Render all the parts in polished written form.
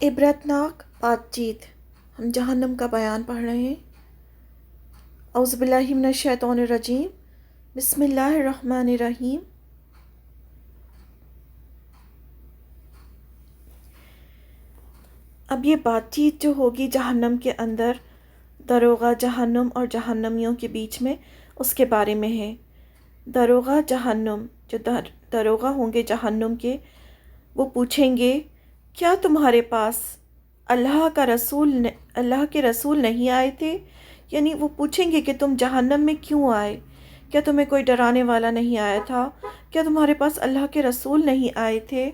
عبرتناک بات چیت، ہم جہنم کا بیان پڑھ رہے ہیں۔ اعوذ باللہ من الشیطان الرجیم، بسم اللہ الرحمن الرحیم۔ اب یہ بات چیت جو ہوگی جہنم کے اندر، داروغہ جہنم اور جہنمیوں کے بیچ میں، اس کے بارے میں ہے۔ داروغہ جہنم، جو داروغہ ہوں گے جہنم کے، وہ پوچھیں گے کیا تمہارے پاس اللہ کے رسول نہیں آئے تھے؟ یعنی وہ پوچھیں گے کہ تم جہنم میں کیوں آئے؟ کیا تمہیں کوئی ڈرانے والا نہیں آیا تھا؟ کیا تمہارے پاس اللہ کے رسول نہیں آئے تھے؟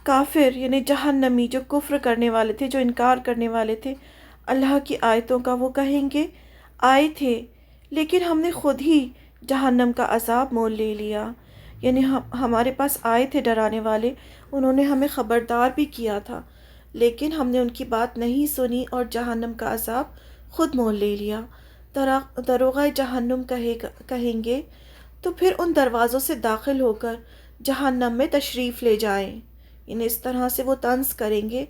کافر یعنی جہنمی، جو کفر کرنے والے تھے، جو انکار کرنے والے تھے اللہ کی آیتوں کا، وہ کہیں گے آئے تھے، لیکن ہم نے خود ہی جہنم کا عذاب مول لے لیا۔ یعنی ہمارے پاس آئے تھے ڈرانے والے، انہوں نے ہمیں خبردار بھی کیا تھا، لیکن ہم نے ان کی بات نہیں سنی اور جہنم کا عذاب خود مول لے لیا۔ داروغہ جہنم کہیں گے تو پھر ان دروازوں سے داخل ہو کر جہنم میں تشریف لے جائیں۔ یعنی اس طرح سے وہ طنز کریں گے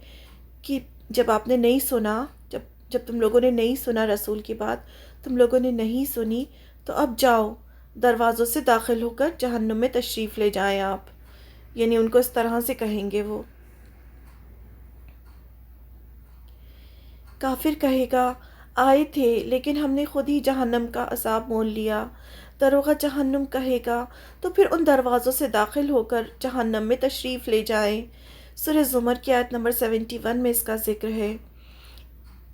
کہ جب آپ نے نہیں سنا، جب تم لوگوں نے نہیں سنا رسول کی بات، تم لوگوں نے نہیں سنی، تو اب جاؤ دروازوں سے داخل ہو کر جہنم میں تشریف لے جائیں آپ۔ یعنی ان کو اس طرح سے کہیں گے وہ۔ کافر کہے گا آئے تھے، لیکن ہم نے خود ہی جہنم کا عذاب مول لیا۔ داروغہ جہنم کہے گا تو پھر ان دروازوں سے داخل ہو کر جہنم میں تشریف لے جائیں۔ سورہ زمر کی آیت نمبر 71 میں اس کا ذکر ہے۔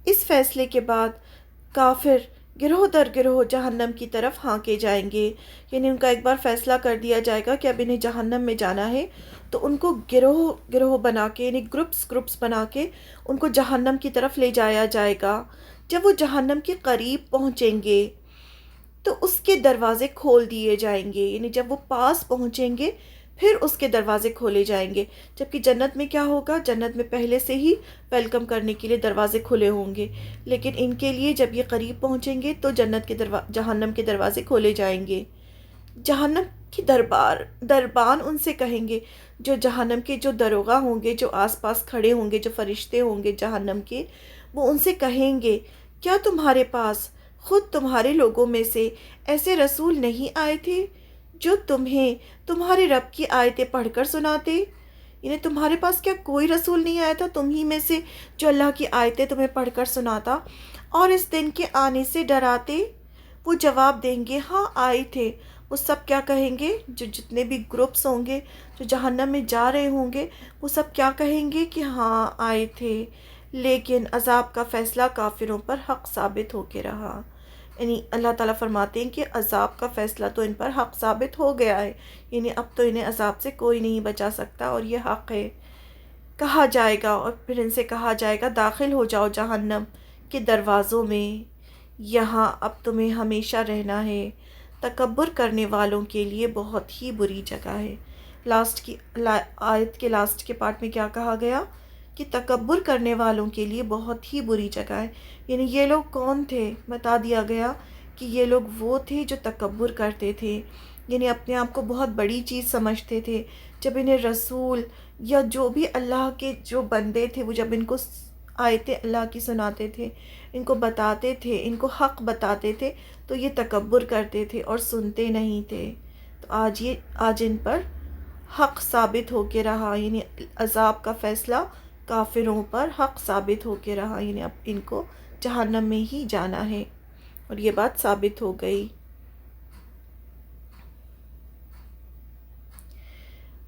اس فیصلے کے بعد کافر گروہ در گروہ جہنم کی طرف ہانکے جائیں گے۔ یعنی ان کا ایک بار فیصلہ کر دیا جائے گا کہ اب انہیں جہنم میں جانا ہے، تو ان کو گروہ گروہ بنا کے، یعنی گروپس بنا کے ان کو جہنم کی طرف لے جایا جائے گا۔ جب وہ جہنم کے قریب پہنچیں گے تو اس کے دروازے کھول دیے جائیں گے۔ یعنی جب وہ پاس پہنچیں گے پھر اس کے دروازے کھولے جائیں گے۔ جبکہ جنت میں کیا ہوگا؟ جنت میں پہلے سے ہی ویلکم کرنے کے لیے دروازے کھلے ہوں گے، لیکن ان کے لیے جب یہ قریب پہنچیں گے تو جہنم کے دروازے کھولے جائیں گے۔ جہنم کی دربان ان سے کہیں گے، جو جہنم کے جو داروغہ ہوں گے، جو آس پاس کھڑے ہوں گے، جو فرشتے ہوں گے جہنم کے، وہ ان سے کہیں گے کیا تمہارے پاس خود تمہارے لوگوں میں سے ایسے رسول نہیں آئے تھے جو تمہیں تمہارے رب کی آیتیں پڑھ کر سناتے؟ یعنی تمہارے پاس کیا کوئی رسول نہیں آیا تھا تم ہی میں سے جو اللہ کی آیتیں تمہیں پڑھ کر سناتا اور اس دن کے آنے سے ڈراتے؟ وہ جواب دیں گے ہاں آئے تھے۔ وہ سب کیا کہیں گے؟ جتنے بھی گروپس ہوں گے جو جہنم میں جا رہے ہوں گے، وہ سب کیا کہیں گے کہ ہاں آئے تھے، لیکن عذاب کا فیصلہ کافروں پر حق ثابت ہو کے رہا۔ یعنی اللہ تعالیٰ فرماتے ہیں کہ عذاب کا فیصلہ تو ان پر حق ثابت ہو گیا ہے، یعنی اب تو انہیں عذاب سے کوئی نہیں بچا سکتا اور یہ حق ہے۔ کہا جائے گا، اور پھر ان سے کہا جائے گا داخل ہو جاؤ جہنم کے دروازوں میں، یہاں اب تمہیں ہمیشہ رہنا ہے۔ تکبر کرنے والوں کے لیے بہت ہی بری جگہ ہے۔ آیت کے لاسٹ کے پارٹ میں کیا کہا گیا کہ تکبر کرنے والوں کے لیے بہت ہی بری جگہ ہے۔ یعنی یہ لوگ کون تھے؟ بتا دیا گیا کہ یہ لوگ وہ تھے جو تکبر کرتے تھے، یعنی اپنے آپ کو بہت بڑی چیز سمجھتے تھے۔ جب انہیں رسول یا جو بھی اللہ کے جو بندے تھے، وہ جب ان کو آیتیں اللہ کی سناتے تھے، ان کو بتاتے تھے، ان کو حق بتاتے تھے، تو یہ تکبر کرتے تھے اور سنتے نہیں تھے۔ تو آج ان پر حق ثابت ہو کے رہا، یعنی عذاب کا فیصلہ کافروں پر حق ثابت ہو کے رہا، یعنی اب ان کو جہنم میں ہی جانا ہے، اور یہ بات ثابت ہو گئی۔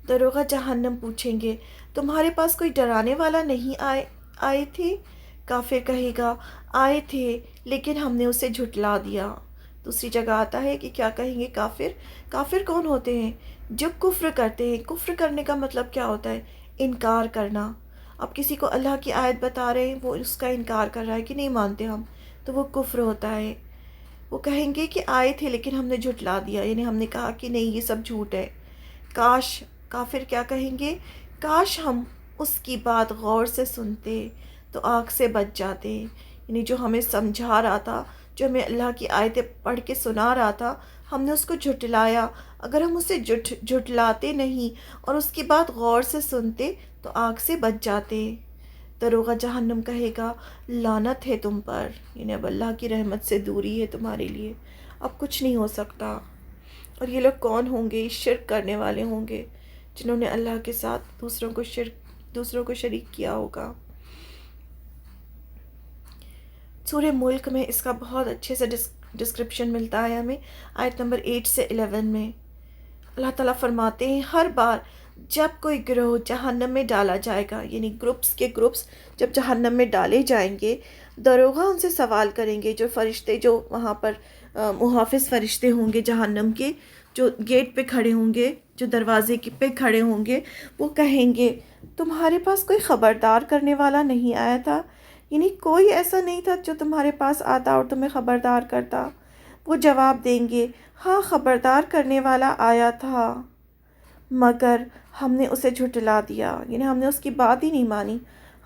داروغہ جہنم پوچھیں گے تمہارے پاس کوئی ڈرانے والا نہیں آئے تھے؟ کافر کہے گا آئے تھے، لیکن ہم نے اسے جھٹلا دیا۔ دوسری جگہ آتا ہے کہ کیا کہیں گے کافر کون ہوتے ہیں؟ جو کفر کرتے ہیں۔ کفر کرنے کا مطلب کیا ہوتا ہے؟ انکار کرنا۔ اب کسی کو اللہ کی آیت بتا رہے ہیں، وہ اس کا انکار کر رہا ہے کہ نہیں مانتے ہم، تو وہ کفر ہوتا ہے۔ وہ کہیں گے کہ آئے تھے لیکن ہم نے جھٹلا دیا، یعنی ہم نے کہا کہ نہیں یہ سب جھوٹ ہے۔ کافر کیا کہیں گے؟ کاش ہم اس کی بات غور سے سنتے تو آگ سے بچ جاتے۔ یعنی جو ہمیں سمجھا رہا تھا، جو ہمیں اللہ کی آیتیں پڑھ کے سنا رہا تھا، ہم نے اس کو جھٹلایا، اگر ہم اسے جھٹلاتے نہیں اور اس کی بات غور سے سنتے تو آگ سے بچ جاتے۔ دروغہ جہنم کہے گا لعنت ہے تم پر، یعنی اب اللہ کی رحمت سے دوری ہے تمہارے لیے، اب کچھ نہیں ہو سکتا۔ اور یہ لوگ کون ہوں گے؟ شرک کرنے والے ہوں گے، جنہوں نے اللہ کے ساتھ دوسروں کو شریک کیا ہوگا۔ سورہ ملک میں اس کا بہت اچھے سے ڈسکرپشن ملتا ہے ہمیں، آیت نمبر 8 سے 11 میں۔ اللہ تعالیٰ فرماتے ہیں ہر بار جب کوئی گروہ جہنم میں ڈالا جائے گا، یعنی گروپس کے گروپس جب جہنم میں ڈالے جائیں گے، داروغہ ان سے سوال کریں گے، جو فرشتے جو وہاں پر محافظ فرشتے ہوں گے جہنم کے، جو گیٹ پہ کھڑے ہوں گے، جو دروازے پہ کھڑے ہوں گے، وہ کہیں گے تمہارے پاس کوئی خبردار کرنے والا نہیں آیا تھا؟ یعنی کوئی ایسا نہیں تھا جو تمہارے پاس آتا اور تمہیں خبردار کرتا؟ وہ جواب دیں گے ہاں خبردار کرنے والا آیا تھا، مگر ہم نے اسے جھٹلا دیا، یعنی ہم نے اس کی بات ہی نہیں مانی،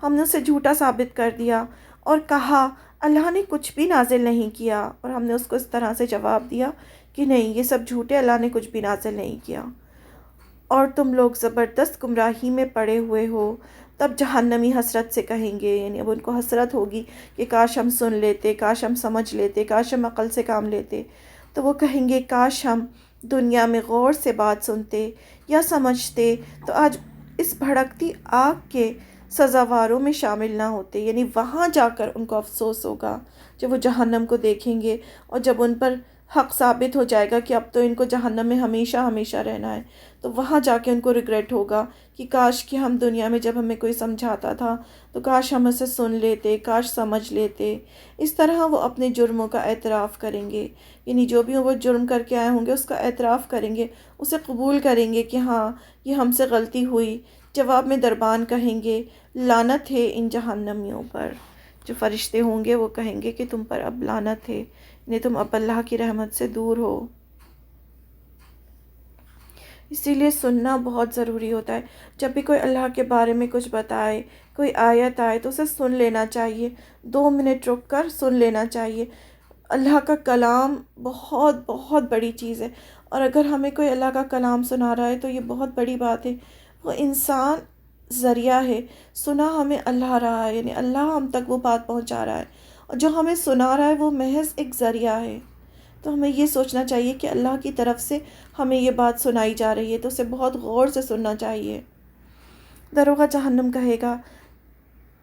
ہم نے اسے جھوٹا ثابت کر دیا اور کہا اللہ نے کچھ بھی نازل نہیں کیا، اور ہم نے اس کو اس طرح سے جواب دیا کہ نہیں یہ سب جھوٹے، اللہ نے کچھ بھی نازل نہیں کیا، اور تم لوگ زبردست گمراہی میں پڑے ہوئے ہو۔ تب جہنمی حسرت سے کہیں گے، یعنی اب ان کو حسرت ہوگی کہ کاش ہم سن لیتے، کاش ہم سمجھ لیتے، کاش ہم عقل سے کام لیتے، تو وہ کہیں گے کاش ہم دنیا میں غور سے بات سنتے یا سمجھتے تو آج اس بھڑکتی آگ کے سزاواروں میں شامل نہ ہوتے۔ یعنی وہاں جا کر ان کو افسوس ہوگا جب وہ جہنم کو دیکھیں گے، اور جب ان پر حق ثابت ہو جائے گا کہ اب تو ان کو جہنم میں ہمیشہ ہمیشہ رہنا ہے، تو وہاں جا کے ان کو ریگریٹ ہوگا کہ کاش کہ ہم دنیا میں جب ہمیں کوئی سمجھاتا تھا تو کاش ہم اسے سن لیتے، کاش سمجھ لیتے۔ اس طرح وہ اپنے جرموں کا اعتراف کریں گے، یعنی جو بھی وہ جرم کر کے آئے ہوں گے اس کا اعتراف کریں گے، اسے قبول کریں گے کہ ہاں یہ ہم سے غلطی ہوئی۔ جواب میں دربان کہیں گے لعنت ہے ان جہنمیوں پر، جو فرشتے ہوں گے وہ کہیں گے کہ تم پر اب لعنت ہے، یعنی تم اب اللہ کی رحمت سے دور ہو۔ اسی لیے سننا بہت ضروری ہوتا ہے، جب بھی کوئی اللہ کے بارے میں کچھ بتائے، کوئی آیت آئے تو اسے سن لینا چاہیے، 2 منٹ رک کر سن لینا چاہیے۔ اللہ کا کلام بہت بہت بڑی چیز ہے، اور اگر ہمیں کوئی اللہ کا کلام سنا رہا ہے تو یہ بہت بڑی بات ہے۔ وہ انسان ذریعہ ہے، سنا ہمیں اللہ رہا ہے، یعنی اللہ ہم تک وہ بات پہنچا رہا ہے، اور جو ہمیں سنا رہا ہے وہ محض ایک ذریعہ ہے۔ تو ہمیں یہ سوچنا چاہیے کہ اللہ کی طرف سے ہمیں یہ بات سنائی جا رہی ہے تو اسے بہت غور سے سننا چاہیے۔ داروغہ جہنم کہے گا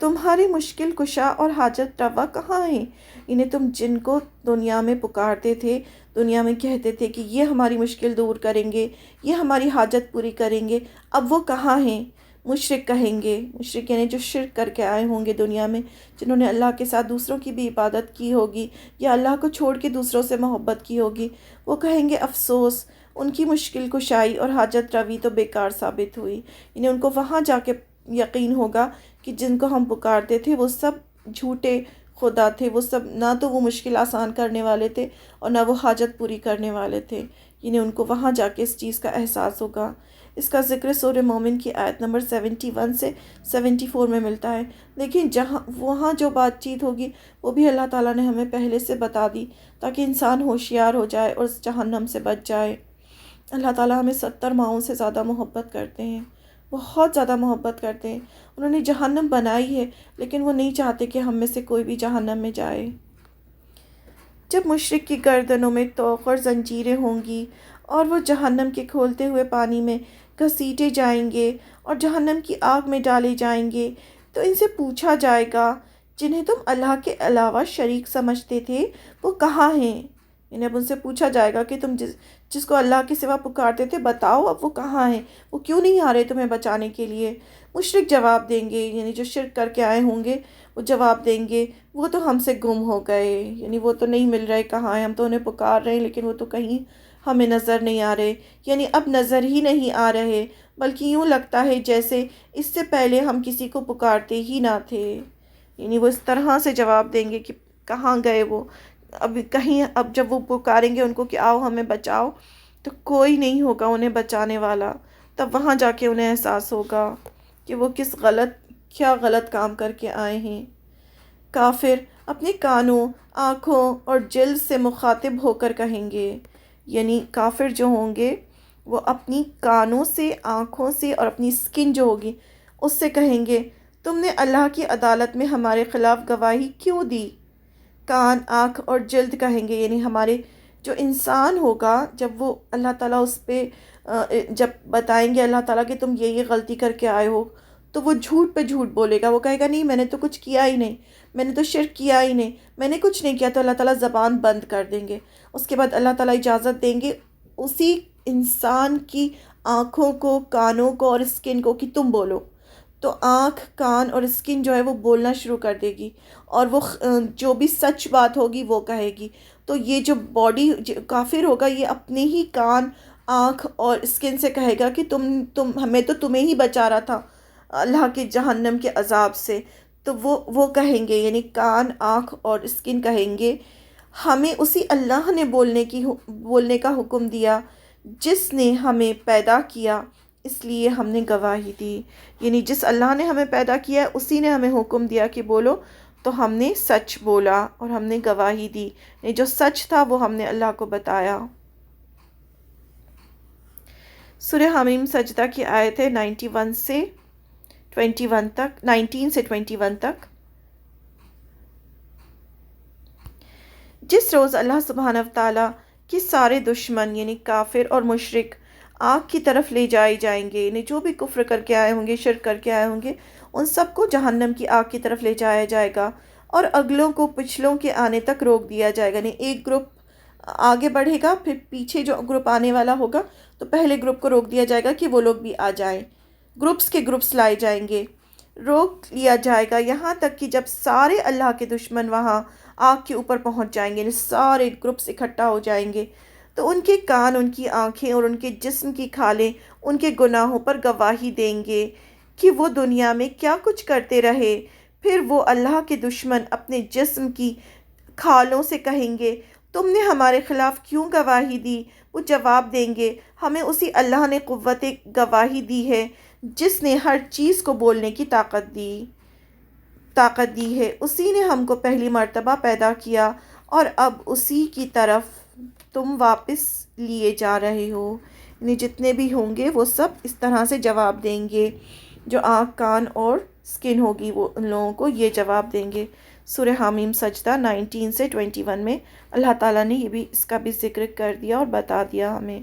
تمہاری مشکل کشا اور حاجت روا کہاں ہیں؟ انہیں تم جن کو دنیا میں پکارتے تھے، دنیا میں کہتے تھے کہ یہ ہماری مشکل دور کریں گے، یہ ہماری حاجت پوری کریں گے، اب وہ کہاں ہیں؟ مشرک کہیں گے، مشرک یعنی جو شرک کر کے آئے ہوں گے دنیا میں، جنہوں نے اللہ کے ساتھ دوسروں کی بھی عبادت کی ہوگی یا اللہ کو چھوڑ کے دوسروں سے محبت کی ہوگی، وہ کہیں گے افسوس، ان کی مشکل کشائی اور حاجت روی تو بیکار ثابت ہوئی۔ یعنی ان کو وہاں جا کے یقین ہوگا کہ جن کو ہم پکارتے تھے وہ سب جھوٹے خدا تھے، وہ سب نہ تو وہ مشکل آسان کرنے والے تھے اور نہ وہ حاجت پوری کرنے والے تھے۔ یعنی ان کو وہاں جا کے اس چیز کا احساس ہوگا۔ اس کا ذکر سورہ مومن کی آیت نمبر 71 سے 74 میں ملتا ہے، لیکن وہاں جو بات چیت ہوگی وہ بھی اللہ تعالیٰ نے ہمیں پہلے سے بتا دی تاکہ انسان ہوشیار ہو جائے اور اس جہنم سے بچ جائے۔ اللہ تعالیٰ ہمیں 70 ماؤں سے زیادہ محبت کرتے ہیں، بہت زیادہ محبت کرتے ہیں۔ انہوں نے جہنم بنائی ہے لیکن وہ نہیں چاہتے کہ ہم میں سے کوئی بھی جہنم میں جائے۔ جب مشرک کی گردنوں میں طوق اور زنجیریں ہوں گی اور وہ جہنم کے کھولتے ہوئے پانی میں گھسیٹے جائیں گے اور جہنم کی آگ میں ڈالے جائیں گے، تو ان سے پوچھا جائے گا جنہیں تم اللہ کے علاوہ شریک سمجھتے تھے وہ کہاں ہیں؟ یعنی اب ان سے پوچھا جائے گا کہ تم جس کو اللہ کے سوا پکارتے تھے بتاؤ اب وہ کہاں ہیں، وہ کیوں نہیں آ رہے تمہیں بچانے کے لیے؟ مشرک جواب دیں گے، یعنی جو شرک کر کے آئے ہوں گے وہ جواب دیں گے وہ تو ہم سے گم ہو گئے، یعنی وہ تو نہیں مل رہے کہاں ہیں، ہم تو انہیں پکار رہے ہیں لیکن وہ تو کہیں ہمیں نظر نہیں آ رہے، یعنی اب نظر ہی نہیں آ رہے، بلکہ یوں لگتا ہے جیسے اس سے پہلے ہم کسی کو پکارتے ہی نہ تھے۔ یعنی وہ اس طرح سے جواب دیں گے کہ کہاں گئے وہ، اب کہیں اب جب وہ پکاریں گے ان کو کہ آؤ ہمیں بچاؤ تو کوئی نہیں ہوگا انہیں بچانے والا، تب وہاں جا کے انہیں احساس ہوگا کہ وہ کیا غلط کام کر کے آئے ہیں۔ کافر اپنے کانوں، آنکھوں اور جلد سے مخاطب ہو کر کہیں گے یعنی کافر جو ہوں گے وہ اپنی کانوں سے، آنکھوں سے اور اپنی سکن جو ہوگی اس سے کہیں گے تم نے اللہ کی عدالت میں ہمارے خلاف گواہی کیوں دی؟ کان، آنکھ اور جلد کہیں گے، یعنی ہمارے جو انسان ہوگا جب وہ اللہ تعالیٰ اس پہ جب بتائیں گے اللہ تعالیٰ کہ تم یہ غلطی کر کے آئے ہو، تو وہ جھوٹ پہ جھوٹ بولے گا، وہ کہے گا نہیں میں نے تو کچھ کیا ہی نہیں، میں نے تو شرک کیا ہی نہیں، میں نے کچھ نہیں کیا، تو اللہ تعالیٰ زبان بند کر دیں گے۔ اس کے بعد اللہ تعالیٰ اجازت دیں گے اسی انسان کی آنکھوں کو، کانوں کو اور اسکن کو کہ تم بولو، تو آنکھ، کان اور اسکن جو ہے وہ بولنا شروع کر دے گی، اور وہ جو بھی سچ بات ہوگی وہ کہے گی۔ تو یہ جو باڈی کافر ہوگا یہ اپنے ہی کان، آنکھ اور اسکن سے کہے گا کہ تم ہمیں تو تمہیں ہی بچا رہا تھا اللہ کے جہنم کے عذاب سے۔ تو وہ کہیں گے، یعنی کان، آنکھ اور اسکن کہیں گے ہمیں اسی اللہ نے بولنے کا حکم دیا جس نے ہمیں پیدا کیا، اس لیے ہم نے گواہی دی۔ یعنی جس اللہ نے ہمیں پیدا کیا ہے اسی نے ہمیں حکم دیا کہ بولو، تو ہم نے سچ بولا اور ہم نے گواہی دی، یعنی جو سچ تھا وہ ہم نے اللہ کو بتایا۔ سورہ حمیم سجدہ کی آیت ہے 91 سے 21 تک، 19 سے 21 تک۔ جس روز اللہ سبحانہ وتعالیٰ کے سارے دشمن یعنی کافر اور مشرک آگ کی طرف لے جائے جائیں گے، یعنی جو بھی کفر کر کے آئے ہوں گے، شرک کر کے آئے ہوں گے، ان سب کو جہنم کی آگ کی طرف لے جایا جائے گا، اور اگلوں کو پچھلوں کے آنے تک روک دیا جائے گا۔ یعنی ایک گروپ آگے بڑھے گا، پھر پیچھے جو گروپ آنے والا ہوگا تو پہلے گروپ کو روک دیا جائے گا کہ وہ لوگ بھی آ جائیں، گروپس کے گروپس لائے جائیں گے، روک لیا جائے گا یہاں تک کہ جب سارے اللہ کے دشمن وہاں آگ کے اوپر پہنچ جائیں گے، یعنی سارے گروپس اکٹھا ہو جائیں گے، تو ان کے کان، ان کی آنکھیں اور ان کے جسم کی کھالیں ان کے گناہوں پر گواہی دیں گے کہ وہ دنیا میں کیا کچھ کرتے رہے۔ پھر وہ اللہ کے دشمن اپنے جسم کی کھالوں سے کہیں گے تم نے ہمارے خلاف کیوں گواہی دی؟ وہ جواب دیں گے ہمیں اسی اللہ نے قوت گواہی دی ہے جس نے ہر چیز کو بولنے کی طاقت دی ہے، اسی نے ہم کو پہلی مرتبہ پیدا کیا اور اب اسی کی طرف تم واپس لیے جا رہے ہو۔ یعنی جتنے بھی ہوں گے وہ سب اس طرح سے جواب دیں گے، جو آنکھ، کان اور سکن ہوگی وہ ان لوگوں کو یہ جواب دیں گے۔ سورہ حمیم سجدہ 19 سے 21 میں اللہ تعالیٰ نے یہ بھی اس کا بھی ذکر کر دیا اور بتا دیا ہمیں۔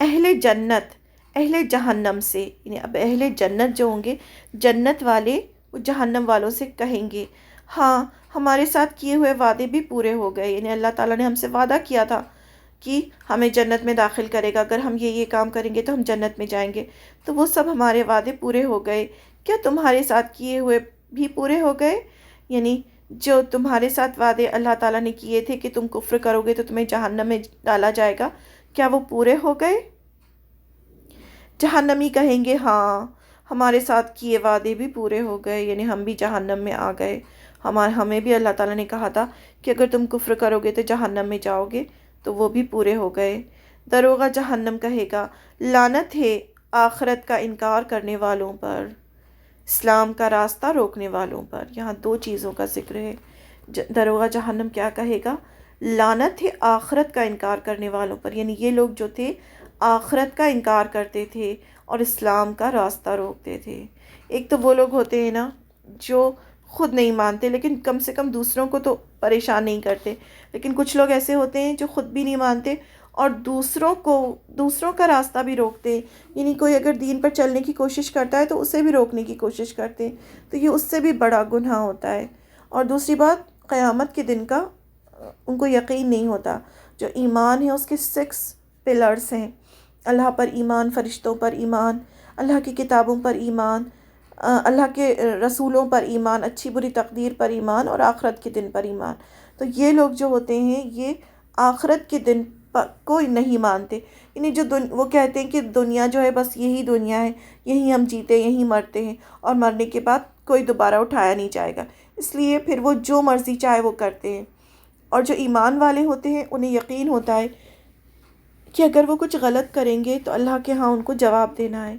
اہل جنت اہل جہنم سے، یعنی اب اہل جنت جو ہوں گے، جنت والے وہ جہنم والوں سے کہیں گے ہاں ہمارے ساتھ کیے ہوئے وعدے بھی پورے ہو گئے، یعنی اللہ تعالیٰ نے ہم سے وعدہ کیا تھا کہ ہمیں جنت میں داخل کرے گا، اگر ہم یہ کام کریں گے تو ہم جنت میں جائیں گے، تو وہ سب ہمارے وعدے پورے ہو گئے، کیا تمہارے ساتھ کیے ہوئے بھی پورے ہو گئے؟ یعنی جو تمہارے ساتھ وعدے اللہ تعالیٰ نے کیے تھے کہ تم کفر کرو گے تو تمہیں جہنم میں ڈالا جائے گا، کیا وہ پورے ہو گئے؟ جہنمی کہیں گے ہاں ہمارے ساتھ کیے وعدے بھی پورے ہو گئے، یعنی ہم بھی جہنم میں آ گئے، ہمیں بھی اللہ تعالیٰ نے کہا تھا کہ اگر تم کفر کرو گے تو جہنم میں جاؤ گے، تو وہ بھی پورے ہو گئے۔ دروغہ جہنم کہے گا لعنت ہے آخرت کا انکار کرنے والوں پر، اسلام کا راستہ روکنے والوں پر۔ یہاں دو چیزوں کا ذکر ہے۔ دروغہ جہنم کیا کہے گا؟ لعنت ہے آخرت کا انکار کرنے والوں پر، یعنی یہ لوگ جو تھے آخرت کا انکار کرتے تھے اور اسلام کا راستہ روکتے تھے۔ ایک تو وہ لوگ ہوتے ہیں نا جو خود نہیں مانتے لیکن کم سے کم دوسروں کو تو پریشان نہیں کرتے، لیکن کچھ لوگ ایسے ہوتے ہیں جو خود بھی نہیں مانتے اور دوسروں کا راستہ بھی روکتے ہیں، یعنی کوئی اگر دین پر چلنے کی کوشش کرتا ہے تو اسے بھی روکنے کی کوشش کرتے ہیں، تو یہ اس سے بھی بڑا گناہ ہوتا ہے۔ اور دوسری بات، قیامت کے دن کا ان کو یقین نہیں ہوتا۔ جو ایمان ہے اس کے 6 پلرز ہیں، اللہ پر ایمان، فرشتوں پر ایمان، اللہ کی کتابوں پر ایمان، اللہ کے رسولوں پر ایمان، اچھی بری تقدیر پر ایمان اور آخرت کے دن پر ایمان۔ تو یہ لوگ جو ہوتے ہیں یہ آخرت کے دن کو نہیں مانتے، یعنی وہ کہتے ہیں کہ دنیا جو ہے بس یہی دنیا ہے، یہی ہم جیتے یہی مرتے ہیں اور مرنے کے بعد کوئی دوبارہ اٹھایا نہیں جائے گا، اس لیے پھر وہ جو مرضی چاہے وہ کرتے ہیں۔ اور جو ایمان والے ہوتے ہیں انہیں یقین ہوتا ہے کہ اگر وہ کچھ غلط کریں گے تو اللہ کے ہاں ان کو جواب دینا ہے،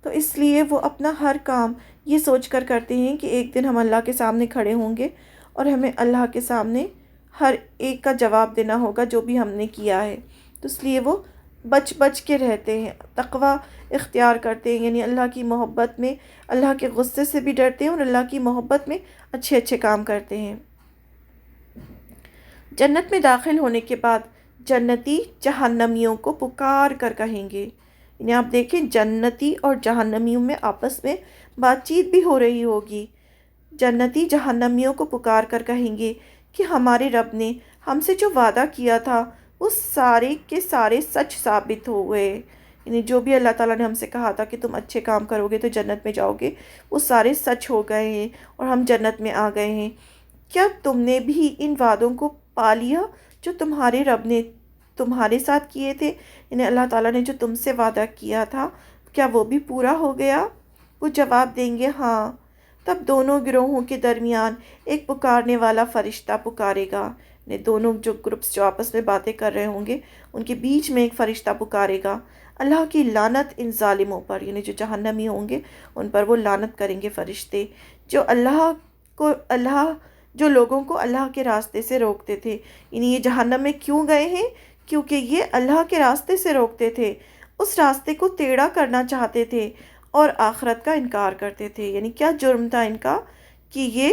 تو اس لیے وہ اپنا ہر کام یہ سوچ کر کرتے ہیں کہ ایک دن ہم اللہ کے سامنے کھڑے ہوں گے اور ہمیں اللہ کے سامنے ہر ایک کا جواب دینا ہوگا جو بھی ہم نے کیا ہے، تو اس لیے وہ بچ بچ کے رہتے ہیں، تقوی اختیار کرتے ہیں، یعنی اللہ کی محبت میں اللہ کے غصے سے بھی ڈرتے ہیں اور اللہ کی محبت میں اچھے اچھے کام کرتے ہیں۔ جنت میں داخل ہونے کے بعد جنتی جہنمیوں کو پکار کر کہیں گے، یعنی آپ دیکھیں جنتی اور جہنمیوں میں آپس میں بات چیت بھی ہو رہی ہوگی۔ جنتی جہنمیوں کو پکار کر کہیں گے کہ ہمارے رب نے ہم سے جو وعدہ کیا تھا وہ سارے کے سارے سچ ثابت ہو گئے، یعنی جو بھی اللہ تعالیٰ نے ہم سے کہا تھا کہ تم اچھے کام کرو گے تو جنت میں جاؤ گے، وہ سارے سچ ہو گئے ہیں اور ہم جنت میں آ گئے ہیں۔ کیا تم نے بھی ان وعدوں کو پا لیا جو تمہارے رب نے تمہارے ساتھ کیے تھے؟ یعنی اللہ تعالیٰ نے جو تم سے وعدہ کیا تھا کیا وہ بھی پورا ہو گیا؟ وہ جواب دیں گے ہاں۔ تب دونوں گروہوں کے درمیان ایک پکارنے والا فرشتہ پکارے گا، یعنی دونوں جو گروپس جو آپس میں باتیں کر رہے ہوں گے ان کے بیچ میں ایک فرشتہ پکارے گا، اللہ کی لعنت ان ظالموں پر، یعنی جو جہنمی ہوں گے ان پر وہ لعنت کریں گے فرشتے جو لوگوں کو اللہ کے راستے سے روکتے تھے۔ یعنی یہ جہنم میں کیوں گئے ہیں؟ کیونکہ یہ اللہ کے راستے سے روکتے تھے، اس راستے کو ٹیڑھا کرنا چاہتے تھے اور آخرت کا انکار کرتے تھے۔ یعنی کیا جرم تھا ان کا کہ یہ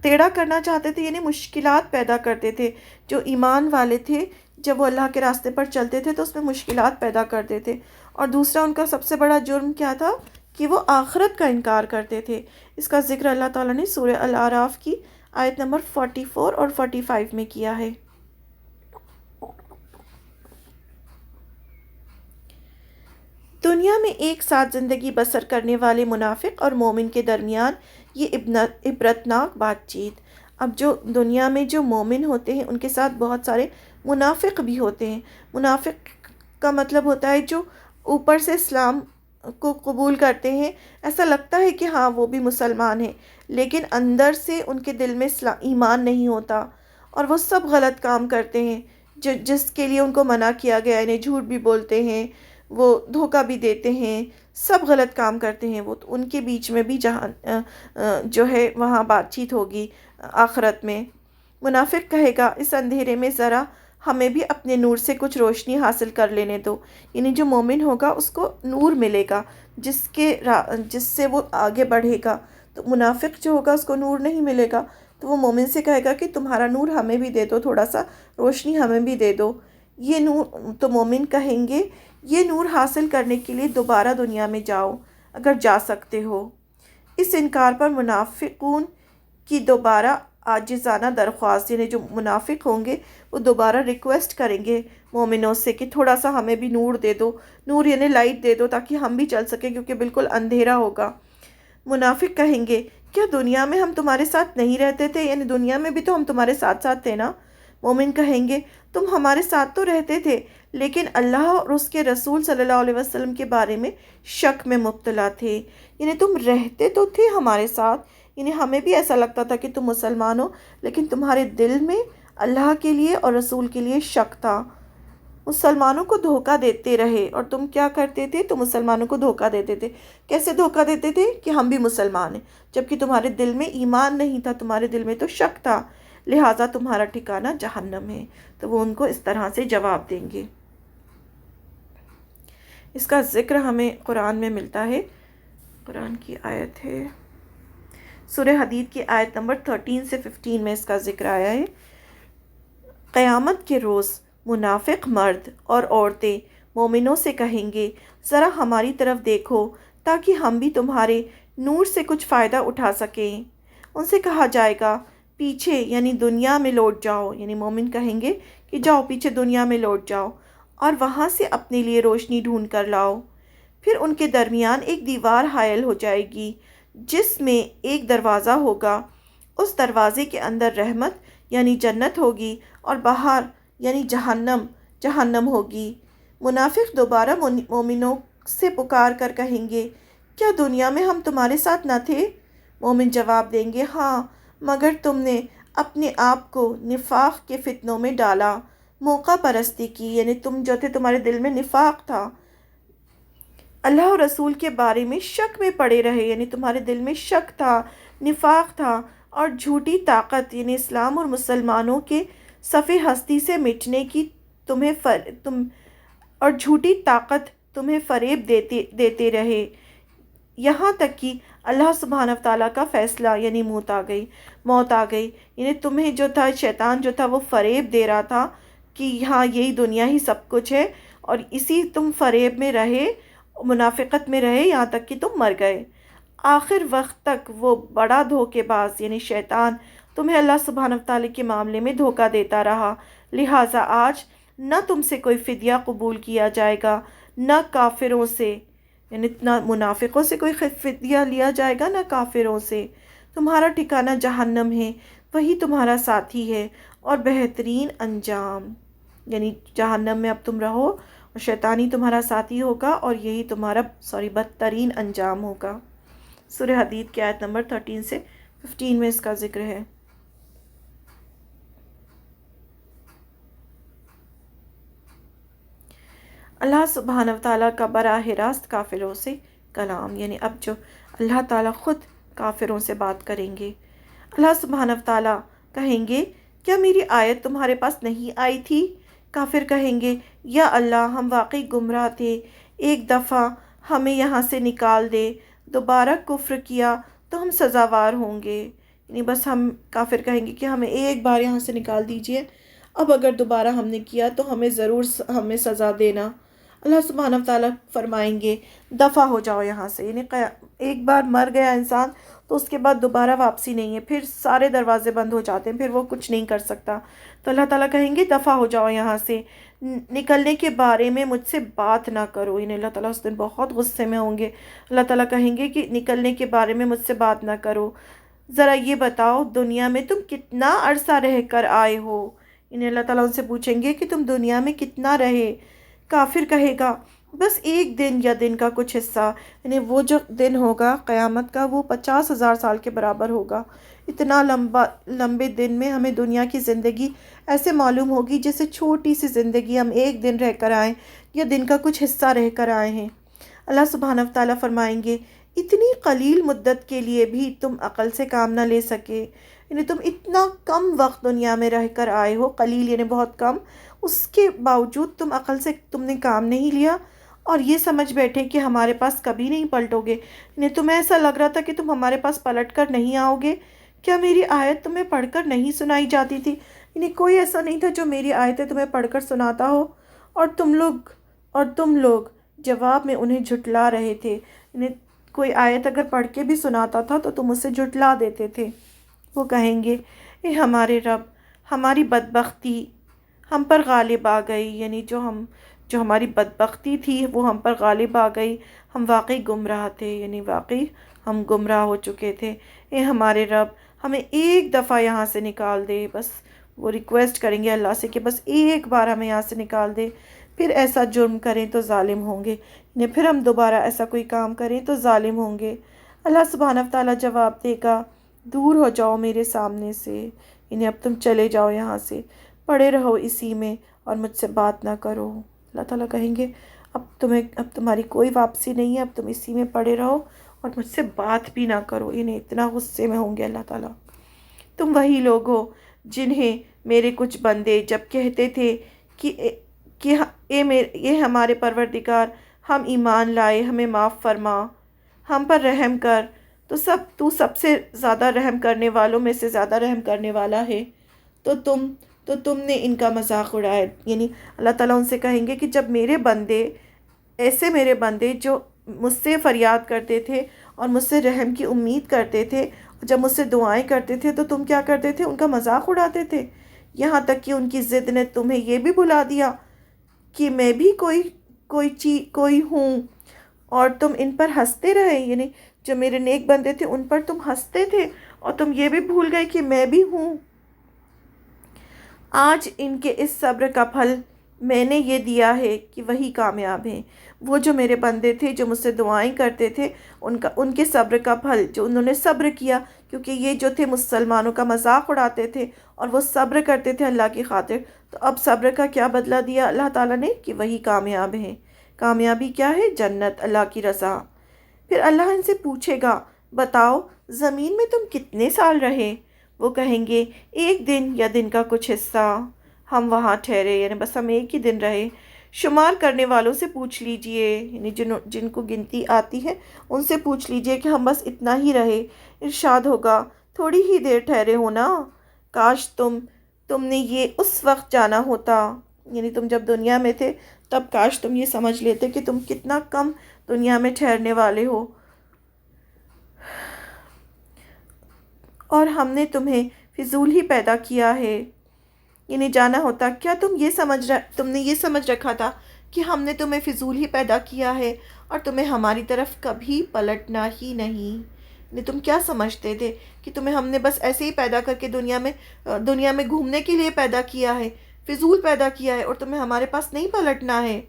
ٹیڑھا کرنا چاہتے تھے، یعنی مشکلات پیدا کرتے تھے۔ جو ایمان والے تھے جب وہ اللہ کے راستے پر چلتے تھے تو اس میں مشکلات پیدا کرتے تھے، اور دوسرا ان کا سب سے بڑا جرم کیا تھا کہ وہ آخرت کا انکار کرتے تھے۔ اس کا ذکر اللہ تعالیٰ نے سورہ الاعراف کی آیت نمبر 44 اور 45 میں کیا ہے۔ دنیا میں ایک ساتھ زندگی بسر کرنے والے منافق اور مومن کے درمیان یہ عبرتناک بات چیت۔ اب جو دنیا میں جو مومن ہوتے ہیں ان کے ساتھ بہت سارے منافق بھی ہوتے ہیں۔ منافق کا مطلب ہوتا ہے جو اوپر سے اسلام کو قبول کرتے ہیں، ایسا لگتا ہے کہ ہاں وہ بھی مسلمان ہیں، لیکن اندر سے ان کے دل میں ایمان نہیں ہوتا اور وہ سب غلط کام کرتے ہیں جس کے لیے ان کو منع کیا گیا، انہیں جھوٹ بھی بولتے ہیں، وہ دھوکہ بھی دیتے ہیں، سب غلط کام کرتے ہیں وہ، تو ان کے بیچ میں بھی جو ہے وہاں بات چیت ہوگی آخرت میں۔ منافق کہے گا اس اندھیرے میں ذرا ہمیں بھی اپنے نور سے کچھ روشنی حاصل کر لینے دو، یعنی جو مومن ہوگا اس کو نور ملے گا جس سے وہ آگے بڑھے گا، تو منافق جو ہوگا اس کو نور نہیں ملے گا، تو وہ مومن سے کہے گا کہ تمہارا نور ہمیں بھی دے دو، تھوڑا سا روشنی ہمیں بھی دے دو۔ یہ نور تو مومن کہیں گے یہ نور حاصل کرنے کے لیے دوبارہ دنیا میں جاؤ اگر جا سکتے ہو۔ اس انکار پر منافقون کی دوبارہ عاجزانہ درخواست، یعنی جو منافق ہوں گے وہ دوبارہ ریکویسٹ کریں گے مومنوں سے کہ تھوڑا سا ہمیں بھی نور دے دو، نور یعنی لائٹ دے دو تاکہ ہم بھی چل سکیں کیونکہ بالکل اندھیرا ہوگا۔ منافق کہیں گے کیا دنیا میں ہم تمہارے ساتھ نہیں رہتے تھے؟ یعنی دنیا میں بھی تو ہم تمہارے ساتھ ساتھ تھے نا۔ مومن کہیں گے تم ہمارے ساتھ تو رہتے تھے لیکن اللہ اور اس کے رسول صلی اللہ علیہ وسلم کے بارے میں شک میں مبتلا تھے، یعنی تم رہتے تو تھے ہمارے ساتھ، یعنی ہمیں بھی ایسا لگتا تھا کہ تم مسلمان ہو، لیکن تمہارے دل میں اللہ کے لیے اور رسول کے لیے شک تھا۔ مسلمانوں کو دھوکہ دیتے رہے، اور تم کیا کرتے تھے؟ تم مسلمانوں کو دھوکہ دیتے تھے۔ کیسے دھوکہ دیتے تھے؟ کہ ہم بھی مسلمان ہیں، جبکہ تمہارے دل میں ایمان نہیں تھا، تمہارے دل میں تو شک تھا، لہٰذا تمہارا ٹھکانہ جہنم ہے۔ تو وہ ان کو اس طرح سے جواب دیں گے۔ اس کا ذکر ہمیں قرآن میں ملتا ہے، قرآن کی آیت ہے سورہ حدید کی آیت نمبر 13 سے 15 میں اس کا ذکر آیا ہے۔ قیامت کے روز منافق مرد اور عورتیں مومنوں سے کہیں گے ذرا ہماری طرف دیکھو تاکہ ہم بھی تمہارے نور سے کچھ فائدہ اٹھا سکیں۔ ان سے کہا جائے گا پیچھے یعنی دنیا میں لوٹ جاؤ، یعنی مومن کہیں گے کہ جاؤ پیچھے دنیا میں لوٹ جاؤ اور وہاں سے اپنے لیے روشنی ڈھونڈ کر لاؤ۔ پھر ان کے درمیان ایک دیوار حائل ہو جائے گی جس میں ایک دروازہ ہوگا، اس دروازے کے اندر رحمت یعنی جنت ہوگی اور باہر یعنی جہنم ہوگی۔ منافق دوبارہ مومنوں سے پکار کر کہیں گے کیا دنیا میں ہم تمہارے ساتھ نہ تھے؟ مومن جواب دیں گے ہاں، مگر تم نے اپنے آپ کو نفاق کے فتنوں میں ڈالا، موقع پرستی کی، یعنی تم جو تھے تمہارے دل میں نفاق تھا، اللہ اور رسول کے بارے میں شک میں پڑے رہے، یعنی تمہارے دل میں شک تھا، نفاق تھا، اور جھوٹی طاقت یعنی اسلام اور مسلمانوں کے صف ہستی سے مٹنے کی اور جھوٹی طاقت تمہیں فریب دیتے رہے، یہاں تک کہ اللہ سبحانہ تعالیٰ کا فیصلہ یعنی موت آ گئی. یعنی تمہیں جو تھا، شیطان جو تھا وہ فریب دے رہا تھا کہ ہاں یہی دنیا ہی سب کچھ ہے، اور اسی تم فریب میں رہے، منافقت میں رہے، یہاں تک کہ تم مر گئے. آخر وقت تک وہ بڑا دھوکے باز یعنی شیطان تمہیں اللہ سبحانہ تعالیٰ کے معاملے میں دھوکہ دیتا رہا. لہٰذا آج نہ تم سے کوئی فدیہ قبول کیا جائے گا، نہ کافروں سے، یعنی نہ منافقوں سے کوئی فدیہ لیا جائے گا، نہ کافروں سے. تمہارا ٹھکانہ جہنم ہے، وہی تمہارا ساتھی ہے اور بہترین انجام. یعنی جہنم میں اب تم رہو اور شیطانی تمہارا ساتھی ہوگا، اور یہی تمہارا بدترین انجام ہوگا. سورہ حدید کی آیت نمبر 13 سے 15 میں اس کا ذکر ہے. اللہ سبحانہ تعالیٰ کا براہ راست کافروں سے کلام، یعنی اب جو اللہ تعالیٰ خود کافروں سے بات کریں گے. اللہ سبحانہ تعالیٰ کہیں گے کیا میری آیت تمہارے پاس نہیں آئی تھی؟ کافر کہیں گے یا اللہ ہم واقعی گمراہ تھے، ایک دفعہ ہمیں یہاں سے نکال دے، دوبارہ کفر کیا تو ہم سزاوار ہوں گے. یعنی بس کافر کہیں گے کہ ہمیں ایک بار یہاں سے نکال دیجئے، اب اگر دوبارہ ہم نے کیا تو ہمیں ضرور ہمیں سزا دینا. اللہ سبحانہ تعالیٰ فرمائیں گے دفع ہو جاؤ یہاں سے. یعنی ایک بار مر گیا انسان تو اس کے بعد دوبارہ واپسی نہیں ہے، پھر سارے دروازے بند ہو جاتے ہیں، پھر وہ کچھ نہیں کر سکتا. تو اللہ تعالیٰ کہیں گے دفع ہو جاؤ یہاں سے، نکلنے کے بارے میں مجھ سے بات نہ کرو. یعنی اللہ تعالیٰ اس دن بہت غصے میں ہوں گے. اللہ تعالیٰ کہیں گے کہ نکلنے کے بارے میں مجھ سے بات نہ کرو. ذرا یہ بتاؤ دنیا میں تم کتنا عرصہ رہ کر آئے ہو. یعنی اللہ تعالیٰ ان سے پوچھیں گے کہ تم دنیا میں کتنا رہے. کافر کہے گا بس ایک دن یا دن کا کچھ حصہ. یعنی وہ جو دن ہوگا قیامت کا وہ 50,000 سال کے برابر ہوگا. اتنا لمبے دن میں ہمیں دنیا کی زندگی ایسے معلوم ہوگی جیسے چھوٹی سی زندگی ہم ایک دن رہ کر آئیں یا دن کا کچھ حصہ رہ کر آئے ہیں. اللہ سبحانہ تعالیٰ فرمائیں گے اتنی قلیل مدت کے لیے بھی تم عقل سے کام نہ لے سکے. یعنی تم اتنا کم وقت دنیا میں رہ کر آئے ہو، قلیل یعنی بہت کم، اس کے باوجود تم عقل سے تم نے کام نہیں لیا اور یہ سمجھ بیٹھے کہ ہمارے پاس کبھی نہیں پلٹو گے. یعنی تمہیں ایسا لگ رہا تھا کہ تم ہمارے پاس پلٹ کر نہیں آؤ گے. کیا میری آیت تمہیں پڑھ کر نہیں سنائی جاتی تھی؟ یعنی کوئی ایسا نہیں تھا جو میری آیتیں تمہیں پڑھ کر سناتا ہو، اور تم لوگ جواب میں انہیں جھٹلا رہے تھے. یعنی کوئی آیت اگر پڑھ کے بھی سناتا تھا تو تم اسے جھٹلا دیتے تھے. وہ کہیں گے اے ہمارے رب، ہماری بدبختی ہم پر غالب آ گئی. یعنی جو ہماری بدبختی تھی وہ ہم پر غالب آ گئی، ہم واقعی گمراہ تھے. یعنی واقعی ہم گمراہ ہو چکے تھے. اے ہمارے رب ہمیں ایک دفعہ یہاں سے نکال دے. بس وہ ریکویسٹ کریں گے اللہ سے کہ بس ایک بار ہمیں یہاں سے نکال دے، پھر ایسا جرم کریں تو ظالم ہوں گے. یعنی پھر ہم دوبارہ ایسا کوئی کام کریں تو ظالم ہوں گے. اللہ سبحانہ تعالیٰ جواب دے گا دور ہو جاؤ میرے سامنے سے. یعنی اب تم چلے جاؤ یہاں سے، پڑے رہو اسی میں اور مجھ سے بات نہ کرو. اللہ تعالیٰ کہیں گے اب تمہاری کوئی واپسی نہیں ہے، اب تم اسی میں پڑے رہو اور مجھ سے بات بھی نہ کرو. یعنی اتنا غصے میں ہوں گے اللہ تعالیٰ. تم وہی لوگ ہو جنہیں میرے کچھ بندے جب کہتے تھے کہ یہ ہمارے پروردگار ہم ایمان لائے، ہمیں معاف فرما، ہم پر رحم کر، تو سب سے زیادہ رحم کرنے والوں میں سے زیادہ رحم کرنے والا ہے، تو تم نے ان کا مذاق اڑایا. یعنی اللہ تعالیٰ ان سے کہیں گے کہ جب میرے بندے جو مجھ سے فریاد کرتے تھے اور مجھ سے رحم کی امید کرتے تھے، جب مجھ سے دعائیں کرتے تھے تو تم کیا کرتے تھے؟ ان کا مذاق اڑاتے تھے. یہاں تک کہ ان کی ضد نے تمہیں یہ بھی بھلا دیا کہ میں بھی کوئی ہوں، اور تم ان پر ہنستے رہے. یعنی جو میرے نیک بندے تھے ان پر تم ہنستے تھے اور تم یہ بھی بھول گئے کہ میں بھی ہوں. آج ان کے اس صبر کا پھل میں نے یہ دیا ہے کہ وہی کامیاب ہیں. وہ جو میرے بندے تھے جو مجھ سے دعائیں کرتے تھے، ان کے صبر کا پھل جو انہوں نے صبر کیا، کیونکہ یہ جو تھے مسلمانوں کا مذاق اڑاتے تھے اور وہ صبر کرتے تھے اللہ کی خاطر، تو اب صبر کا کیا بدلہ دیا اللہ تعالیٰ نے کہ وہی کامیاب ہیں. کامیابی کیا ہے؟ جنت، اللہ کی رضا. پھر اللہ ان سے پوچھے گا بتاؤ زمین میں تم کتنے سال رہے؟ وہ کہیں گے 1 دن یا دن کا کچھ حصہ۔ ہم وہاں ٹھہرے، یعنی بس ہم 1 ہی دن رہے۔ شمار کرنے والوں سے پوچھ لیجئے، یعنی جن کو گنتی آتی ہے ان سے پوچھ لیجئے کہ ہم بس اتنا ہی رہے۔ ارشاد ہوگا تھوڑی ہی دیر ٹھہرے ہو نا، کاش تم نے یہ اس وقت جانا ہوتا، یعنی تم جب دنیا میں تھے تب کاش تم یہ سمجھ لیتے کہ تم کتنا کم دنیا میں ٹھہرنے والے ہو، اور ہم نے تمہیں فضول ہی پیدا کیا ہے۔ یعنی جانا ہوتا، کیا تم نے یہ سمجھ رکھا تھا کہ ہم نے تمہیں فضول ہی پیدا کیا ہے اور تمہیں ہماری طرف کبھی پلٹنا ہی نہیں؟ یعنی تم کیا سمجھتے تھے کہ تمہیں ہم نے بس ایسے ہی پیدا کر کے دنیا میں گھومنے کے لیے پیدا کیا ہے، فضول پیدا کیا ہے، اور تمہیں ہمارے پاس نہیں پلٹنا ہے؟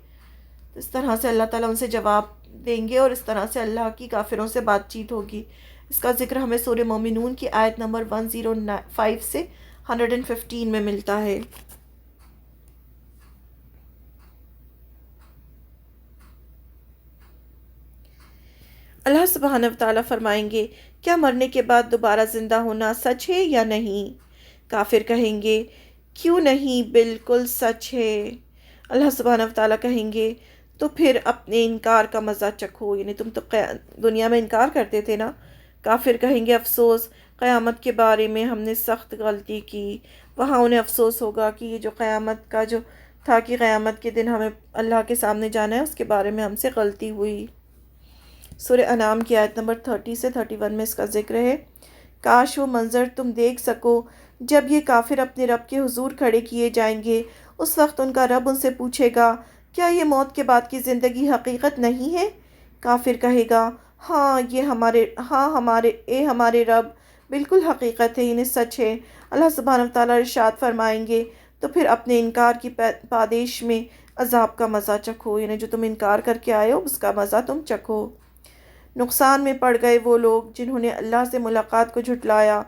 اس طرح سے اللہ تعالیٰ ان سے جواب دیں گے، اور اس طرح سے اللہ کی کافروں سے بات چیت ہوگی۔ اس کا ذکر ہمیں سورہ مومنون کی آیت نمبر 105 سے 115 میں ملتا ہے۔ اللہ سبحانہ و تعالیٰ فرمائیں گے کیا مرنے کے بعد دوبارہ زندہ ہونا سچ ہے یا نہیں؟ کافر کہیں گے کیوں نہیں، بالکل سچ ہے۔ اللہ سبحانہ و تعالیٰ کہیں گے تو پھر اپنے انکار کا مزہ چکھو، یعنی تم تو دنیا میں انکار کرتے تھے نا۔ کافر کہیں گے افسوس، قیامت کے بارے میں ہم نے سخت غلطی کی۔ وہاں انہیں افسوس ہوگا کہ یہ جو قیامت کا جو تھا کہ قیامت کے دن ہمیں اللہ کے سامنے جانا ہے، اس کے بارے میں ہم سے غلطی ہوئی۔ سورہ انعام کی آیت نمبر 30 سے 31 میں اس کا ذکر ہے۔ کاش وہ منظر تم دیکھ سکو جب یہ کافر اپنے رب کے حضور کھڑے کیے جائیں گے۔ اس وقت ان کا رب ان سے پوچھے گا کیا یہ موت کے بعد کی زندگی حقیقت نہیں ہے؟ کافر کہے گا ہاں ہمارے رب، بالکل حقیقت ہے، انہیں سچ ہے۔ اللہ سبحانہ وتعالیٰ ارشاد فرمائیں گے تو پھر اپنے انکار کی پادیش میں عذاب کا مزہ چکھو، یعنی جو تم انکار کر کے آئے ہو اس کا مزہ تم چکھو۔ نقصان میں پڑ گئے وہ لوگ جنہوں نے اللہ سے ملاقات کو جھٹلایا،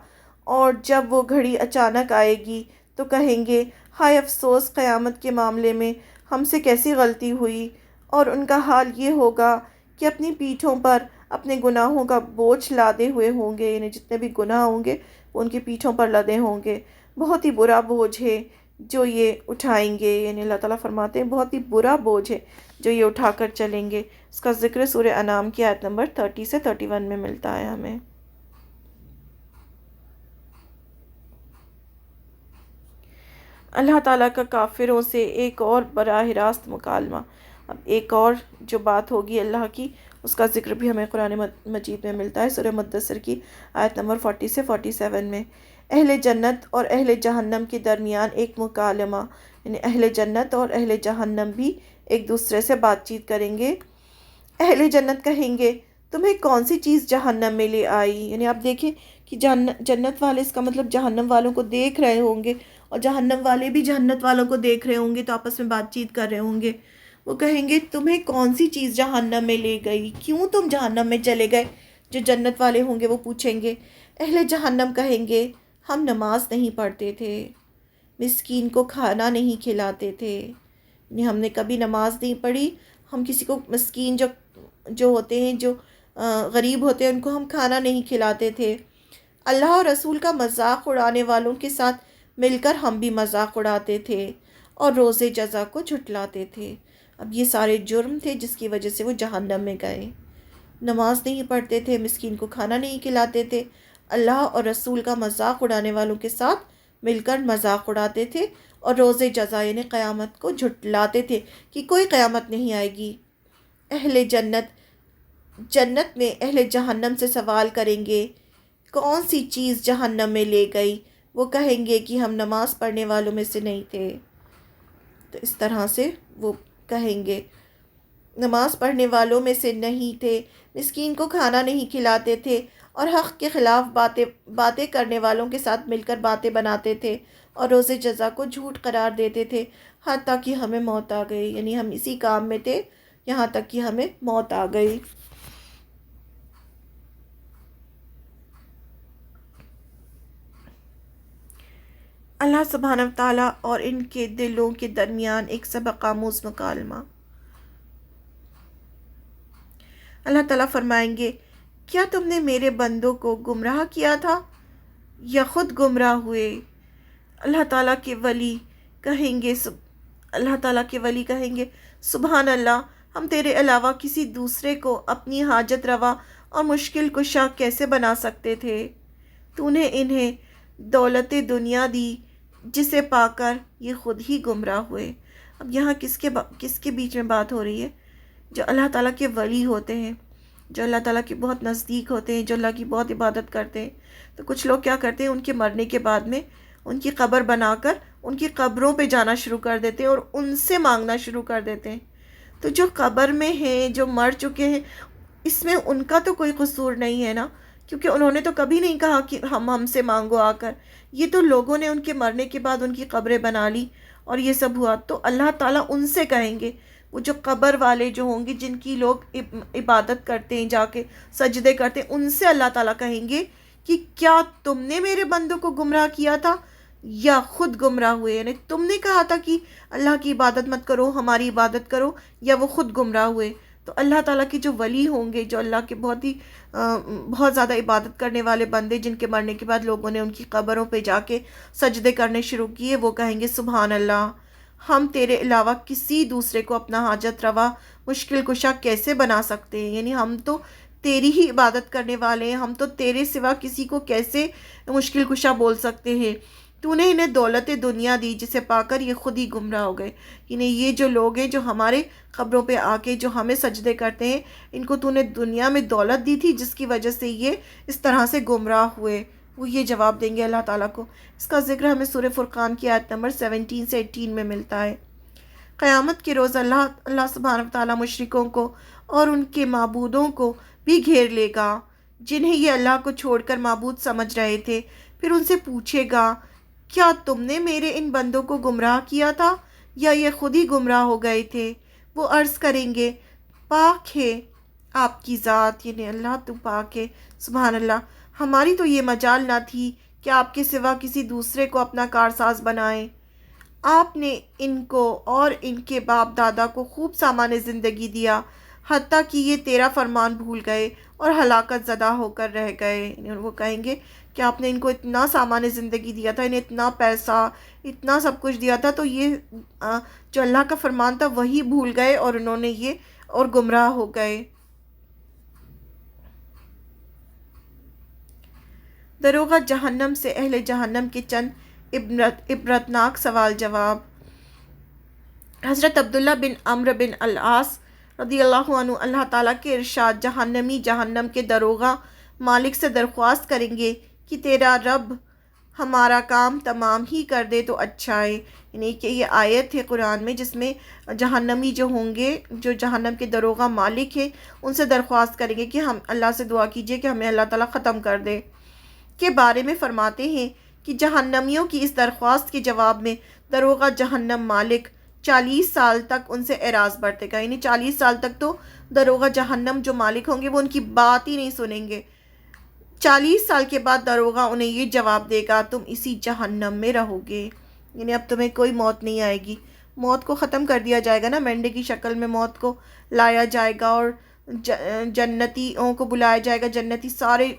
اور جب وہ گھڑی اچانک آئے گی تو کہیں گے ہائے افسوس، قیامت کے معاملے میں ہم سے کیسی غلطی ہوئی۔ اور ان کا حال یہ ہوگا کہ اپنی پیٹھوں پر اپنے گناہوں کا بوجھ لادے ہوئے ہوں گے، یعنی جتنے بھی گناہ ہوں گے وہ ان کی پیٹھوں پر لدے ہوں گے۔ بہت ہی برا بوجھ ہے جو یہ اٹھائیں گے، یعنی اللہ تعالیٰ فرماتے ہیں بہت ہی برا بوجھ ہے جو یہ اٹھا کر چلیں گے۔ اس کا ذکر سورہ انعام کی آیت نمبر 30 سے 31 میں ملتا ہے ہمیں۔ اللہ تعالیٰ کا کافروں سے ایک اور براہ راست مکالمہ۔ اب ایک اور جو بات ہوگی اللہ کی، اس کا ذکر بھی ہمیں قرآن مجید میں ملتا ہے، سورہ مدثر کی آیت نمبر 40 سے 47 میں۔ اہل جنت اور اہل جہنم کے درمیان ایک مکالمہ، یعنی اہل جنت اور اہل جہنم بھی ایک دوسرے سے بات چیت کریں گے۔ اہل جنت کہیں گے تمہیں کون سی چیز جہنم میں لے آئی؟ یعنی آپ دیکھیں کہ جنت والے، اس کا مطلب جہنم والوں کو دیکھ رہے ہوں گے، اور جہنم والے بھی جنت والوں کو دیکھ رہے ہوں گے، تو آپس میں بات چیت کر رہے ہوں گے۔ وہ کہیں گے تمہیں کون سی چیز جہنم میں لے گئی، کیوں تم جہنم میں چلے گئے؟ جو جنت والے ہوں گے وہ پوچھیں گے۔ اہل جہنم کہیں گے ہم نماز نہیں پڑھتے تھے، مسکین کو کھانا نہیں کھلاتے تھے، یعنی ہم نے کبھی نماز نہیں پڑھی، ہم کسی کو مسکین جو ہوتے ہیں، جو غریب ہوتے ہیں، ان کو ہم کھانا نہیں کھلاتے تھے۔ اللہ اور رسول کا مذاق اڑانے والوں کے ساتھ مل کر ہم بھی مذاق اڑاتے تھے اور روز جزا کو جھٹلاتے تھے۔ اب یہ سارے جرم تھے جس کی وجہ سے وہ جہنم میں گئے۔ نماز نہیں پڑھتے تھے، مسکین کو کھانا نہیں کھلاتے تھے، اللہ اور رسول کا مذاق اڑانے والوں کے ساتھ مل کر مذاق اڑاتے تھے، اور روز جزا یعنی قیامت کو جھٹلاتے تھے کہ کوئی قیامت نہیں آئے گی۔ اہل جنت میں اہل جہنم سے سوال کریں گے کون سی چیز جہنم میں لے گئی؟ وہ کہیں گے کہ ہم نماز پڑھنے والوں میں سے نہیں تھے۔ تو اس طرح سے وہ کہیں گے نماز پڑھنے والوں میں سے نہیں تھے، مسکین کو کھانا نہیں کھلاتے تھے، اور حق کے خلاف باتیں کرنے والوں کے ساتھ مل کر باتیں بناتے تھے، اور روز جزا کو جھوٹ قرار دیتے تھے، حتیٰ کہ ہمیں موت آ گئی، یعنی ہم اسی کام میں تھے یہاں تک کہ ہمیں موت آ گئی۔ اللہ سبحانہ و تعالیٰ اور ان کے دلوں کے درمیان ایک سبق آموز مکالمہ۔ اللہ تعالیٰ فرمائیں گے کیا تم نے میرے بندوں کو گمراہ کیا تھا یا خود گمراہ ہوئے؟ اللہ تعالیٰ کے ولی کہیں گے اللہ تعالیٰ کے ولی کہیں گے سبحان اللہ، ہم تیرے علاوہ کسی دوسرے کو اپنی حاجت روا اور مشکل کشا کیسے بنا سکتے تھے؟ تو نے انہیں دولت دنیا دی جسے پا کر یہ خود ہی گمراہ ہوئے۔ اب یہاں کس کے بیچ میں بات ہو رہی ہے؟ جو اللہ تعالیٰ کے ولی ہوتے ہیں، جو اللہ تعالیٰ کے بہت نزدیک ہوتے ہیں، جو اللہ کی بہت عبادت کرتے ہیں، تو کچھ لوگ کیا کرتے ہیں، ان کے مرنے کے بعد میں ان کی قبر بنا کر ان کی قبروں پہ جانا شروع کر دیتے ہیں اور ان سے مانگنا شروع کر دیتے ہیں۔ تو جو قبر میں ہیں، جو مر چکے ہیں، اس میں ان کا تو کوئی قصور نہیں ہے نا، کیونکہ انہوں نے تو کبھی نہیں کہا کہ ہم سے مانگو آ کر۔ یہ تو لوگوں نے ان کے مرنے کے بعد ان کی قبریں بنا لی اور یہ سب ہوا، تو اللہ تعالیٰ ان سے کہیں گے، وہ جو قبر والے جو ہوں گے، جن کی لوگ عبادت کرتے ہیں، جا کے سجدے کرتے ہیں، ان سے اللہ تعالیٰ کہیں گے کہ کیا تم نے میرے بندوں کو گمراہ کیا تھا یا خود گمراہ ہوئے؟ یعنی تم نے کہا تھا کہ اللہ کی عبادت مت کرو، ہماری عبادت کرو، یا وہ خود گمراہ ہوئے؟ تو اللہ تعالیٰ کے جو ولی ہوں گے، جو اللہ کے بہت زیادہ عبادت کرنے والے بندے، جن کے مرنے کے بعد لوگوں نے ان کی قبروں پہ جا کے سجدے کرنے شروع کیے، وہ کہیں گے سبحان اللہ، ہم تیرے علاوہ کسی دوسرے کو اپنا حاجت روا مشکل کشا کیسے بنا سکتے ہیں؟ یعنی ہم تو تیری ہی عبادت کرنے والے ہیں، ہم تو تیرے سوا کسی کو کیسے مشکل کشا بول سکتے ہیں؟ تو نے انہیں دولت دنیا دی جسے پا کر یہ خود ہی گمراہ ہو گئے۔ یعنی یہ جو لوگ ہیں جو ہمارے قبروں پہ آ کے جو ہمیں سجدے کرتے ہیں، ان کو تو نے دنیا میں دولت دی تھی جس کی وجہ سے یہ اس طرح سے گمراہ ہوئے۔ وہ یہ جواب دیں گے اللہ تعالیٰ کو۔ اس کا ذکر ہمیں سورہ فرقان کی آیت نمبر 17 سے 18 میں ملتا ہے۔ قیامت کے روز اللہ سبحانہ و تعالیٰ مشرکوں کو اور ان کے معبودوں کو بھی گھیر لے گا جنہیں یہ اللہ کو چھوڑ کر معبود سمجھ رہے تھے۔ پھر ان سے پوچھے گا کیا تم نے میرے ان بندوں کو گمراہ کیا تھا یا یہ خود ہی گمراہ ہو گئے تھے؟ وہ عرض کریں گے پاک ہے آپ کی ذات، یعنی اللہ تو پاک ہے، سبحان اللہ، ہماری تو یہ مجال نہ تھی کہ آپ کے سوا کسی دوسرے کو اپنا کارساز بنائیں۔ آپ نے ان کو اور ان کے باپ دادا کو خوب سامان زندگی دیا، حتیٰ کہ یہ تیرا فرمان بھول گئے اور ہلاکت زدہ ہو کر رہ گئے۔ یعنی وہ کہیں گے کہ آپ نے ان کو اتنا سامان زندگی دیا تھا، انہیں اتنا پیسہ، اتنا سب کچھ دیا تھا، تو یہ جو اللہ کا فرمان تھا وہی بھول گئے اور انہوں نے یہ اور گمراہ ہو گئے۔ دروغہ جہنم سے اہل جہنم کے چند عبرتناک سوال جواب۔ حضرت عبداللہ بن عمرو بن العاص رضی اللہ عنہ اللہ تعالیٰ کے ارشاد، جہنمی جہنم کے دروغہ مالک سے درخواست کریں گے کہ تیرا رب ہمارا کام تمام ہی کر دے تو اچھا ہے۔ یعنی کہ یہ آیت ہے قرآن میں جس میں جہنمی جو ہوں گے، جو جہنم کے دروغہ مالک ہیں، ان سے درخواست کریں گے کہ ہم اللہ سے دعا کیجئے کہ ہمیں اللہ تعالیٰ ختم کر دے۔ کے بارے میں فرماتے ہیں کہ جہنمیوں کی اس درخواست کے جواب میں دروغہ جہنم مالک 40 سال تک ان سے اعراض برتے گا۔ یعنی 40 سال تک تو دروغہ جہنم جو مالک ہوں گے وہ ان کی بات ہی نہیں سنیں گے۔ 40 سال کے بعد دروغہ انہیں یہ جواب دے گا تم اسی جہنم میں رہو گے، یعنی اب تمہیں کوئی موت نہیں آئے گی، موت کو ختم کر دیا جائے گا نا، مینڈے کی شکل میں موت کو لایا جائے گا اور جنتیوں کو بلایا جائے گا، جنتی سارے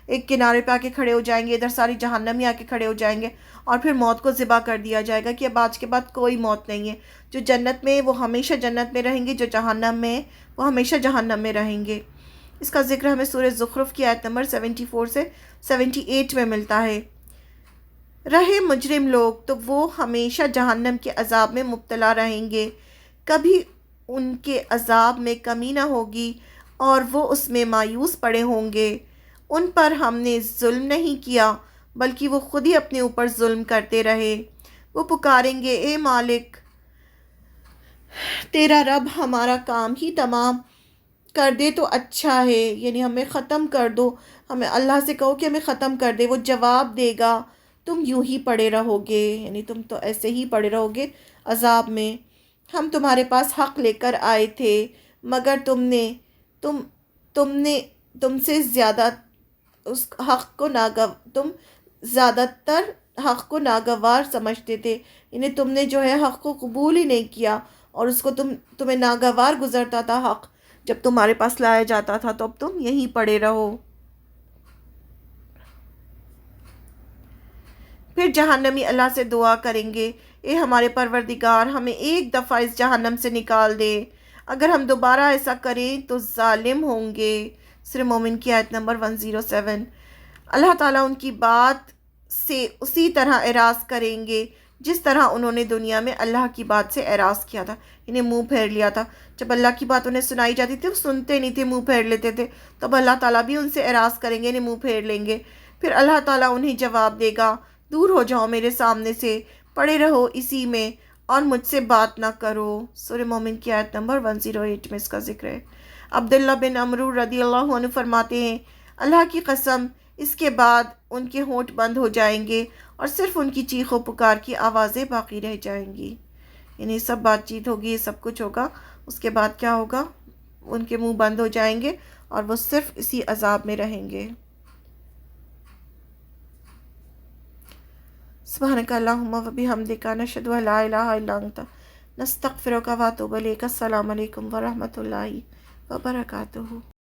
ایک کنارے پہ آ کے کھڑے ہو جائیں گے، ادھر سارے جہنمی آ کے کھڑے ہو جائیں گے اور پھر موت کو ذبح کر دیا جائے گا کہ اب آج کے بعد کوئی موت نہیں ہے۔ جو جنت میں وہ ہمیشہ جنت میں رہیں گے، جو جہنم میں وہ ہمیشہ جہنم میں رہیں گے۔ اس کا ذکر ہمیں سورہ زخرف کی آیت نمبر 74 سے 78 میں ملتا ہے۔ رہے مجرم لوگ تو وہ ہمیشہ جہنم کے عذاب میں مبتلا رہیں گے، کبھی ان کے عذاب میں کمی نہ ہوگی اور وہ اس میں مایوس پڑے ہوں گے۔ ان پر ہم نے ظلم نہیں کیا بلکہ وہ خود ہی اپنے اوپر ظلم کرتے رہے۔ وہ پکاریں گے اے مالک، تیرا رب ہمارا کام ہی تمام کر دے تو اچھا ہے، یعنی ہمیں ختم کر دو، ہمیں اللہ سے کہو کہ ہمیں ختم کر دے۔ وہ جواب دے گا تم یوں ہی پڑے رہو گے، یعنی تم تو ایسے ہی پڑے رہو گے عذاب میں۔ ہم تمہارے پاس حق لے کر آئے تھے مگر تم سے زیادہ اس حق کو تم زیادہ تر حق کو ناگوار سمجھتے تھے، یعنی تم نے جو ہے حق کو قبول ہی نہیں کیا اور اس کو تمہیں ناگوار گزرتا تھا حق، جب تمہارے پاس لایا جاتا تھا تو اب تم یہیں پڑے رہو۔ پھر جہنمی اللہ سے دعا کریں گے، اے ہمارے پروردگار، ہمیں ایک دفعہ اس جہنم سے نکال دے، اگر ہم دوبارہ ایسا کریں تو ظالم ہوں گے۔ سورہ مومن کی آیت نمبر 107۔ اللہ تعالیٰ ان کی بات سے اسی طرح اعراض کریں گے جس طرح انہوں نے دنیا میں اللہ کی بات سے اعراض کیا تھا، انہیں منہ پھیر لیا تھا۔ جب اللہ کی بات انہیں سنائی جاتی تھی وہ سنتے نہیں تھے، منہ پھیر لیتے تھے، تب اللہ تعالیٰ بھی ان سے اعراض کریں گے، انہیں منہ پھیر لیں گے۔ پھر اللہ تعالیٰ انہیں جواب دے گا، دور ہو جاؤ میرے سامنے سے، پڑے رہو اسی میں اور مجھ سے بات نہ کرو۔ سورہ مومن کی آیت نمبر 108 میں اس کا ذکر ہے۔ عبداللہ بن عمرو رضی اللہ عنہ فرماتے ہیں، اللہ کی قسم، اس کے بعد ان کے ہونٹ بند ہو جائیں گے اور صرف ان کی چیخ و پکار کی آوازیں باقی رہ جائیں گی۔ یعنی سب بات چیت ہوگی، یہ سب کچھ ہوگا، اس کے بعد کیا ہوگا؟ ان کے منہ بند ہو جائیں گے اور وہ صرف اسی عذاب میں رہیں گے۔ سبحانک اللہم و بحمدک، نشہد ان لا الہ الا انت، نستغفرک و اتوب الیک۔ السلام علیکم ورحمۃ اللہ وبرکاتہ۔